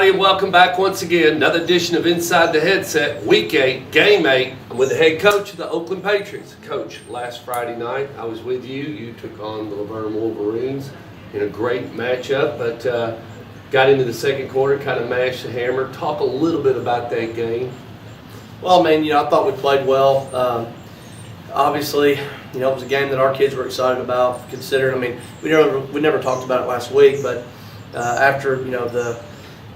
everybody, and welcome back once again. Another edition of Inside the Headset, Week 8, Game 8. I'm with the head coach of the Oakland Patriots. Coach, last Friday night I was with you. You took on the Laverne Wolverines in a great matchup, but got into the second quarter, kind of mashed the hammer. Talk a little bit about that game. Well, man, I thought we played well. Obviously, it was a game that our kids were excited about, considering, we never talked about it last week, but after, the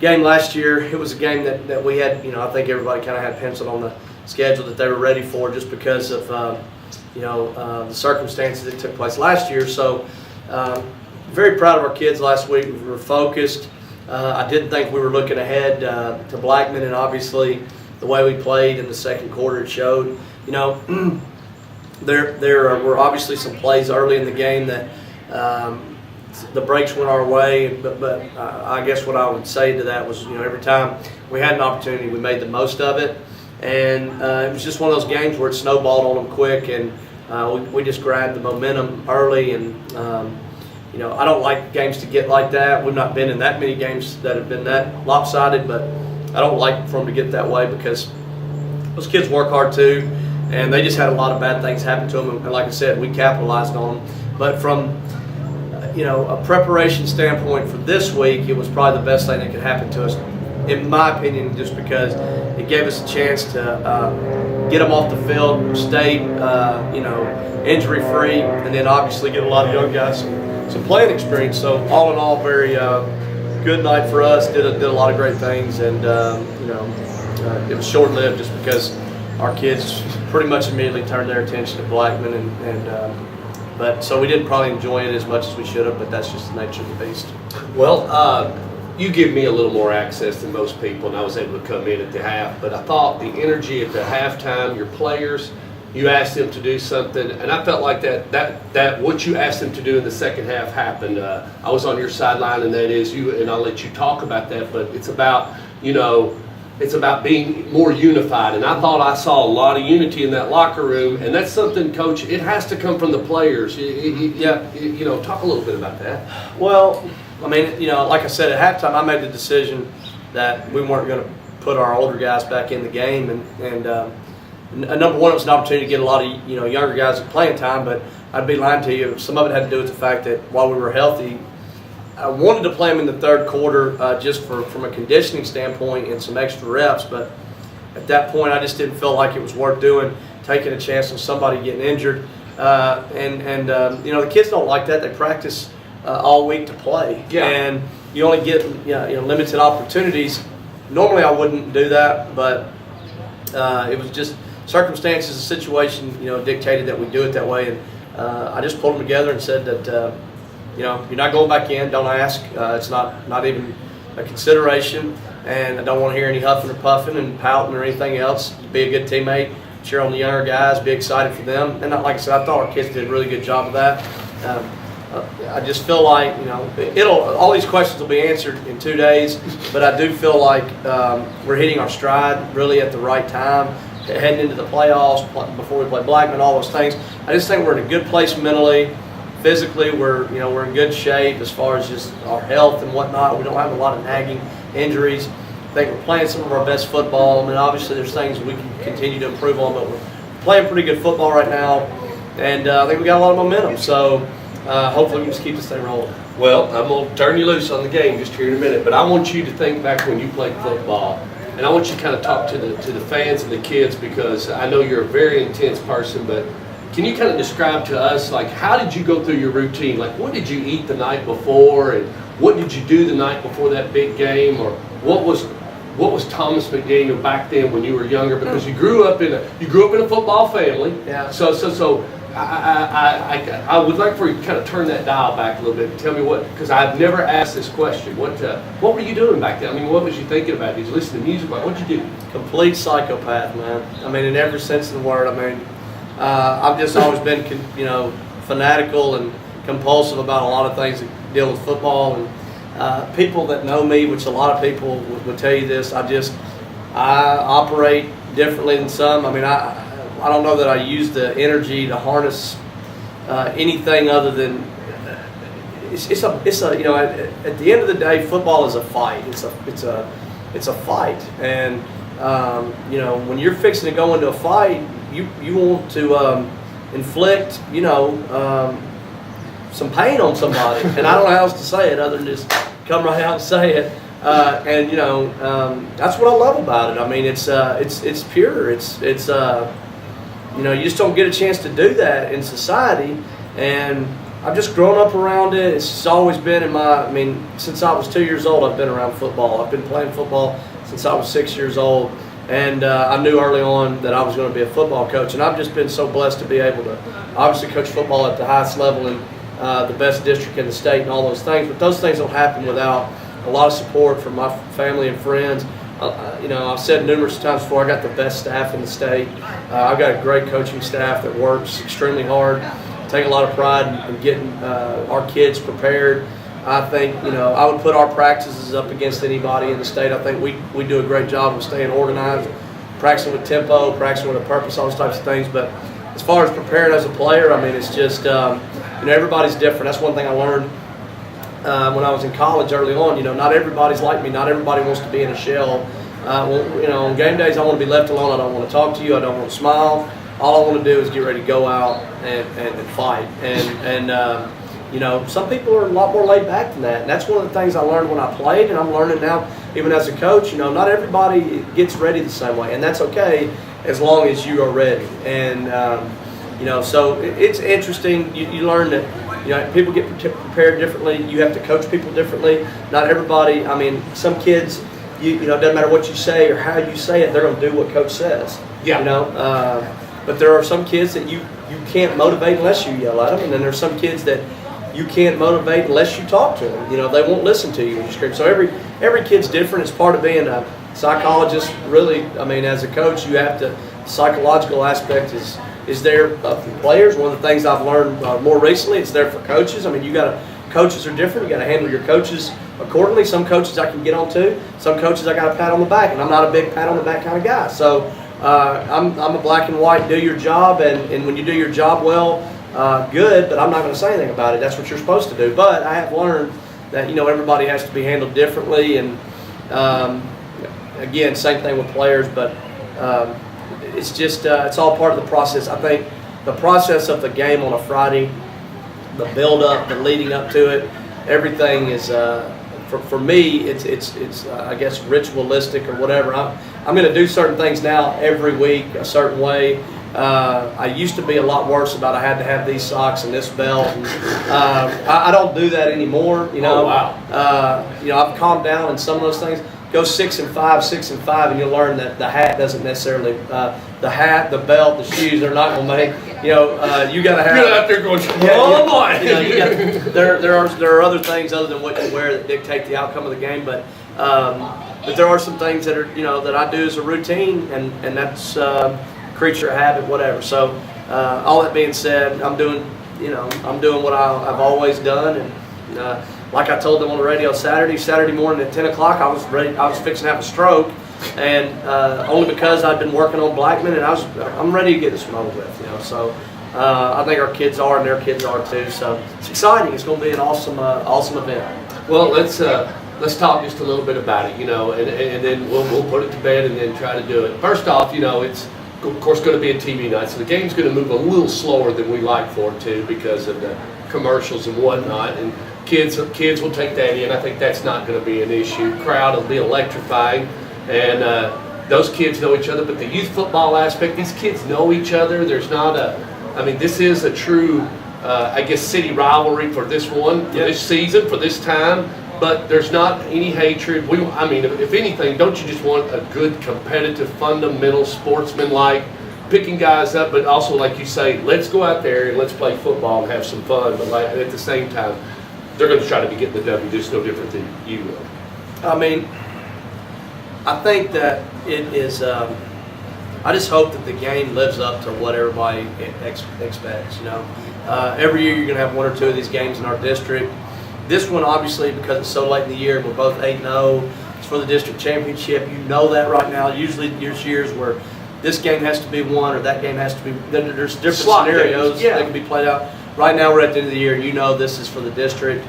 game last year, it was a game that we had, I think everybody kind of had penciled on the schedule that they were ready for just because of, the circumstances that took place last year. So, very proud of our kids last week. We were focused. I didn't think we were looking ahead to Blackman, and obviously the way we played in the second quarter, it showed. There were obviously some plays early in the game that the breaks went our way, but I guess what I would say to that was, every time we had an opportunity, we made the most of it, and it was just one of those games where it snowballed on them quick, and we just grabbed the momentum early, and I don't like games to get like that. We've not been in that many games that have been that lopsided, but I don't like for them to get that way because those kids work hard too, and they just had a lot of bad things happen to them, and like I said, we capitalized on them. But from a preparation standpoint for this week, it was probably the best thing that could happen to us, in my opinion, just because it gave us a chance to get them off the field, stay, injury-free, and then obviously get a lot of young guys some playing experience. So all in all, very good night for us. Did a lot of great things, and it was short-lived just because our kids pretty much immediately turned their attention to Blackman, but so we didn't probably enjoy it as much as we should have, but that's just the nature of the beast. Well, you give me a little more access than most people, and I was able to come in at the half, but I thought the energy at the halftime, your players, you asked them to do something, and I felt like that what you asked them to do in the second half happened. I was on your sideline, and that is you, and I'll let you talk about that, but it's about, it's about being more unified, and I thought I saw a lot of unity in that locker room, and that's something, Coach, it has to come from the players. Talk a little bit about that. Well, like I said, at halftime, I made the decision that we weren't going to put our older guys back in the game, and number one, it was an opportunity to get a lot of younger guys at playing time, but I'd be lying to you. Some of it had to do with the fact that while we were healthy, I wanted to play them in the third quarter just from a conditioning standpoint and some extra reps, but at that point I just didn't feel like it was worth doing, taking a chance on somebody getting injured. The kids don't like that. They practice all week to play, and you only get limited opportunities. Normally I wouldn't do that, but it was just circumstances, the situation dictated that we do it that way, and I just pulled them together and said that you're not going back in. Don't ask. It's not even a consideration, and I don't want to hear any huffing or puffing and pouting or anything else. Be a good teammate, cheer on the younger guys, be excited for them. And like I said, I thought our kids did a really good job of that. I just feel like all these questions will be answered in 2 days, but I do feel like we're hitting our stride really at the right time, heading into the playoffs before we play Blackman, all those things. I just think we're in a good place mentally. Physically, we're in good shape as far as just our health and whatnot. We don't have a lot of nagging injuries. I think we're playing some of our best football. Obviously there's things we can continue to improve on, but we're playing pretty good football right now, and I think we got a lot of momentum. So hopefully we can just keep this thing rolling. Well, I'm going to turn you loose on the game just here in a minute, but I want you to think back when you played football, and I want you to kind of talk to the fans and the kids, because I know you're a very intense person, but can you kind of describe to us, like, how did you go through your routine? Like, what did you eat the night before, and what did you do the night before that big game, or what was Thomas McDaniel back then when you were younger? Because you grew up in a football family. Yeah. So I would like for you to kind of turn that dial back a little bit and tell me because I've never asked this question. What were you doing back then? What was you thinking about? Did you listen to music? What did you do? Complete psychopath, man. In every sense of the word. I've just always been, fanatical and compulsive about a lot of things that deal with football. And people that know me, which a lot of people would tell you this, I operate differently than some. I don't know that I use the energy to harness anything other than at the end of the day, football is a fight. It's a it's a fight. And you know, when you're fixing to go into a fight, you want to inflict, you know, some pain on somebody. And I don't know how else to say it other than just come right out and say it. And you know, that's what I love about it. I mean, it's pure. It's you know, you just don't get a chance to do that in society. And I've just grown up around it. It's just always been in my, I mean, since I was 2 years old, I've been around football. I've been playing football since I was 6 years old. And I knew early on that I was going to be a football coach. And I've just been so blessed to be able to obviously coach football at the highest level in the best district in the state and all those things. But those things don't happen without a lot of support from my family and friends. You know, I've said numerous times before, I got the best staff in the state. I've got a great coaching staff that works extremely hard. Take a lot of pride in getting our kids prepared. I think, you know, I would put our practices up against anybody in the state. I think we do a great job of staying organized, practicing with tempo, practicing with a purpose, all those types of things. But as far as preparing as a player, I mean, it's just, you know, everybody's different. That's one thing I learned when I was in college early on. You know, not everybody's like me. Not everybody wants to be in a shell. Well, you know, on game days, I want to be left alone. I don't want to talk to you. I don't want to smile. All I want to do is get ready to go out and fight. And you know, some people are a lot more laid back than that. And that's one of the things I learned when I played, and I'm learning now even as a coach. You know, not everybody gets ready the same way, and that's okay as long as you are ready. And you know, so it's interesting. You learn that, you know, people get prepared differently. You have to coach people differently. Not everybody. I mean, some kids, you know, it doesn't matter what you say or how you say it, they're going to do what coach says. Yeah. You know, but there are some kids that you can't motivate unless you yell at them, and then there's some kids that you can't motivate unless you talk to them. You know, they won't listen to you when you scream. So every kid's different. It's part of being a psychologist. Really, I mean, as a coach, you have to. Psychological aspect is there for players. One of the things I've learned more recently, it's there for coaches. I mean, coaches are different. You got to handle your coaches accordingly. Some coaches I can get on to. Some coaches I got to pat on the back, and I'm not a big pat on the back kind of guy. So I'm a black and white. Do your job, and when you do your job well. Good, but I'm not going to say anything about it. That's what you're supposed to do. But I have learned that, you know, everybody has to be handled differently, and again, same thing with players. But it's just it's all part of the process. I think the process of the game on a Friday, the build-up, the leading up to it, everything is for me. It's I guess ritualistic or whatever. I'm going to do certain things now every week a certain way. I used to be a lot worse about I had to have these socks and this belt. And, I don't do that anymore. You know, oh, wow. You know, I've calmed down in some of those things. Go 6 and 5, and you'll learn that the hat doesn't necessarily. The hat, the belt, the shoes, they're not going to make. You know, you got to have. You're out there going, oh boy. You know, there are other things other than what you wear that dictate the outcome of the game, but there are some things that are, you know, that I do as a routine, and that's. Creature of habit, whatever. So all that being said, I'm doing what I've always done, and like I told them on the radio Saturday morning at 10 o'clock, I was fixing to have a stroke, and only because I'd been working on Blackman, and I'm ready to get this one over with, you know. So I think our kids are, and their kids are too. So it's exciting. It's going to be an awesome event. Well, let's talk just a little bit about it, you know, and then we'll put it to bed and then try to do it. First off, you know, it's of course going to be a TV night, so the game's going to move a little slower than we like for it to because of the commercials and whatnot, and kids will take that in. I think that's not going to be an issue. Crowd will be electrifying, and those kids know each other, but the youth football aspect, these kids know each other. There's not this is a true, I guess, city rivalry for this one, for this season, for this time. But there's not any hatred. I mean, if anything, don't you just want a good, competitive, fundamental, sportsman-like, picking guys up, but also, like you say, let's go out there and let's play football and have some fun. But at the same time, they're going to try to be getting the W. Just no different than you will. I mean, I think that it is. I just hope that the game lives up to what everybody expects. You know, every year you're going to have one or two of these games in our district. This one, obviously, because it's so late in the year, and we're both 8-0. It's for the district championship. You know that right now. Usually, there's years where this game has to be won or that game has to be. There's different scenarios that can be played out. Right now, we're at the end of the year, and you know this is for the district.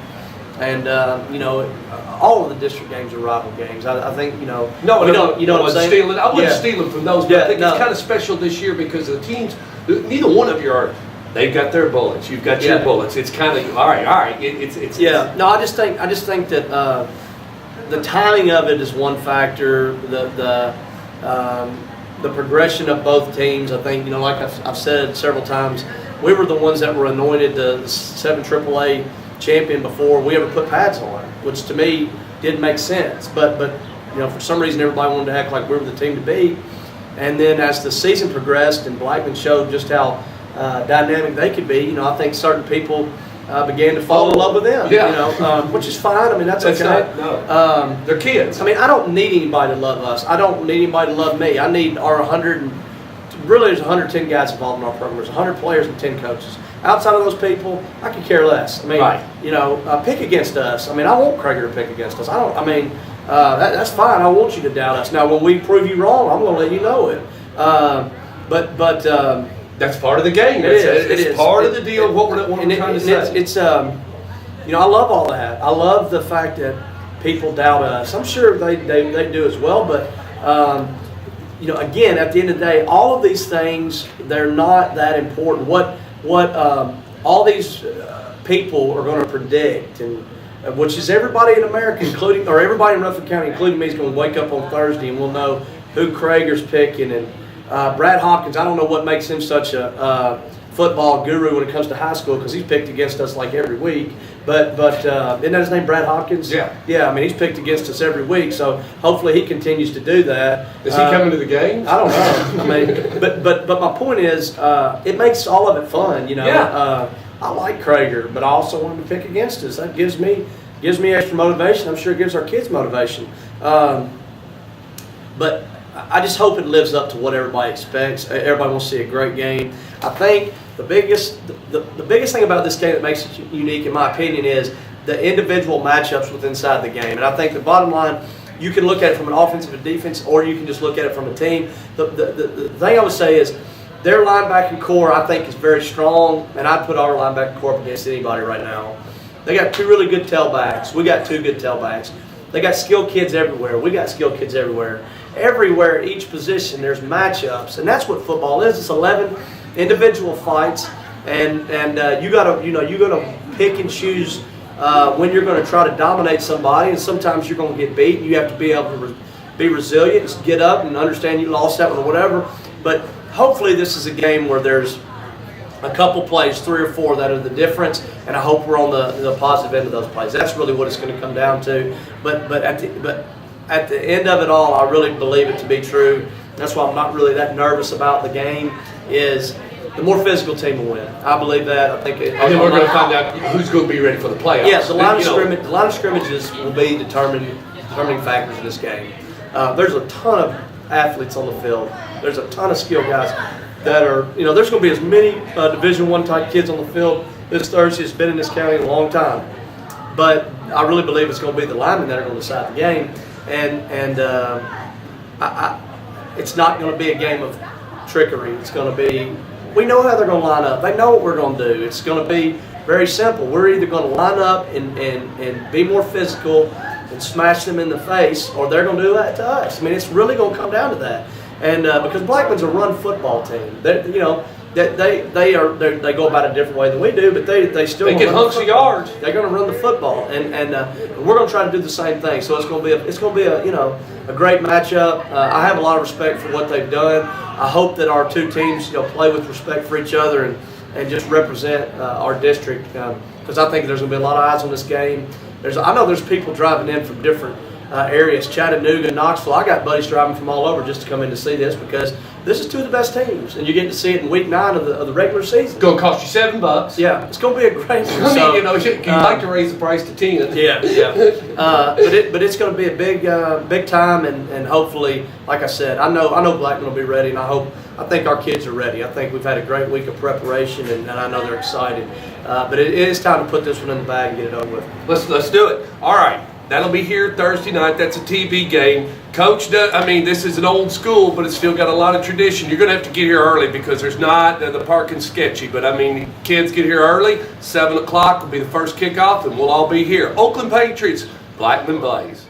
And all of the district games are rival games. I think No, you know what I'm saying. I wouldn't steal them from those, but I think it's kind of special this year because the teams, neither one of you are. They've got their bullets. You've got your bullets. It's kind of all right. It's No, I just think that the timing of it is one factor. The progression of both teams. I think like I've said several times, we were the ones that were anointed the 7 AAA champion before we ever put pads on, which to me didn't make sense. But for some reason everybody wanted to act like we were the team to beat. And then as the season progressed and Blackman showed just how dynamic they could be, I think certain people began to fall in love with them. Which is fine. I mean that's okay. They're kids. I mean I don't need anybody to love us. I don't need anybody to love me. I need our 100. Really, there's 110 guys involved in our program. There's 100 players and 10 coaches. Outside of those people, I could care less. I mean, pick against us. I mean, I want Krager to pick against us. That's fine. I want you to doubt us. Now, when we prove you wrong, I'm going to let you know it. But that's part of the game. It's part of the deal of what we're trying to say. I love all that. I love the fact that people doubt us. I'm sure they do as well, but again, at the end of the day, all of these things, they're not that important. What all these people are going to predict, and which is everybody in America, everybody in Rutherford County, including me, is going to wake up on Thursday and we'll know who Krager's picking. And Brad Hopkins, I don't know what makes him such a football guru when it comes to high school because he's picked against us like every week. But isn't that his name, Brad Hopkins? Yeah. Yeah, I mean, he's picked against us every week, so hopefully he continues to do that. Is he coming to the games? I don't know. I mean, but my point is, it makes all of it fun, Yeah. I like Krager, but I also want him to pick against us. That gives me extra motivation. I'm sure it gives our kids motivation. But I just hope it lives up to what everybody expects. Everybody wants to see a great game. I think the biggest thing about this game that makes it unique, in my opinion, is the individual matchups within inside the game. And I think the bottom line, you can look at it from an offensive and defense, or you can just look at it from a team. The thing I would say is their linebacking core, I think, is very strong, and I'd put our linebacking core up against anybody right now. They got 2 really good tailbacks. We got 2 good tailbacks. They got skilled kids everywhere. We got skilled kids everywhere. Everywhere at each position, there's matchups, and that's what football is. It's 11 individual fights, and you gotta pick and choose when you're going to try to dominate somebody, and sometimes you're going to get beat. You have to be able to be resilient, and get up, and understand you lost that one or whatever. But hopefully, this is a game where there's a couple plays, 3 or 4, that are the difference, and I hope we're on the positive end of those plays. That's really what it's going to come down to. But at the end of it all, I really believe it to be true. That's why I'm not really that nervous about the game. Is the more physical team will win. I believe that. I think. And then we're going to find out who's going to be ready for the playoffs. Yeah, the line of scrimmages will be determining factors in this game. There's a ton of athletes on the field. There's a ton of skilled guys that are. There's going to be as many Division I type kids on the field this Thursday. Has been in this county a long time. But I really believe it's going to be the linemen that are going to decide the game. And it's not going to be a game of trickery. It's going to be, we know how they're going to line up. They know what we're going to do. It's going to be very simple. We're either going to line up and be more physical and smash them in the face, or they're going to do that to us. I mean, it's really going to come down to that. And because Blackman's a run football team, they go about it a different way than we do, but they still get hunks of yards. They're going to run the football, and we're going to try to do the same thing. So it's going to be a great matchup. I have a lot of respect for what they've done. I hope that our 2 teams play with respect for each other and just represent our district, because I think there's going to be a lot of eyes on this game. I know there's people driving in from different areas, Chattanooga, Knoxville. I got buddies driving from all over just to come in to see this, because this is 2 of the best teams, and you get to see it in week 9 of the regular season. It's going to cost you $7. Yeah, it's going to be a great one. I mean, you'd like to raise the price to 10. Yeah. But it's going to be a big time, and hopefully, like I said, I know Blackman will be ready, and I think our kids are ready. I think we've had a great week of preparation, and I know they're excited. But it is time to put this one in the bag and get it over with. Let's do it. All right. That'll be here Thursday night. That's a TV game. Coach, I mean, this is an old school, but it's still got a lot of tradition. You're going to have to get here early because there's not, the parking's sketchy. But I mean, kids get here early. 7 o'clock will be the first kickoff, and we'll all be here. Oakland Patriots, Blackman Blaze.